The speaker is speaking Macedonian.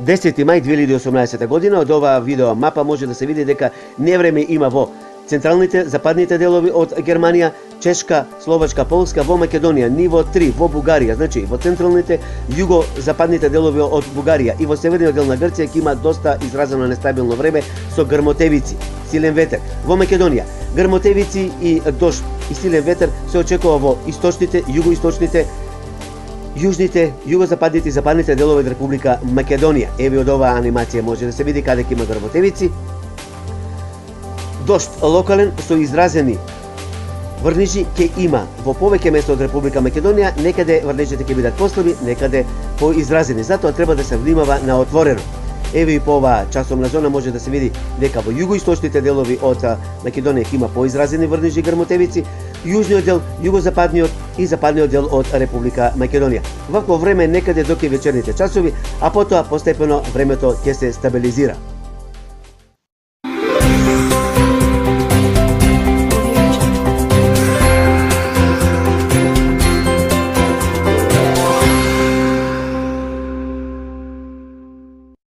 10. мај 2018 година. Од оваа видео мапа може да се види дека невреме има во централните, западните делови од Германија, Чешка, Словачка, Полска, во Македонија, ниво 3 во Бугарија, значи во централните, југо-западните делови од Бугарија и во северниот дел на Грција ќе има доста изразено нестабилно време со грмотевици, силен ветер. Во Македонија, грмотевици и дожд и силен ветер се очекува во источните, југоисточните, јужните, југозападните и западните делови од Република Македонија. Еве од оваа анимација може да се види каде ќе има грмотевици. Дожд локален со изразени врнежи ќе има во повеќе места од Република Македонија, некаде врнежите ќе бидат послаби, некаде поизразени. Затоа треба да се внимава на отворено. Еве и по оваа часовна зона може да се види дека во југоисточните делови од Македонија ќе има поизразени врнежи и грмотевици, јужниот дел, југозападниот и западниот дел од Република Македонија. Вакво време некаде до вечерните часови, а потоа постепено времето ќе се стабилизира.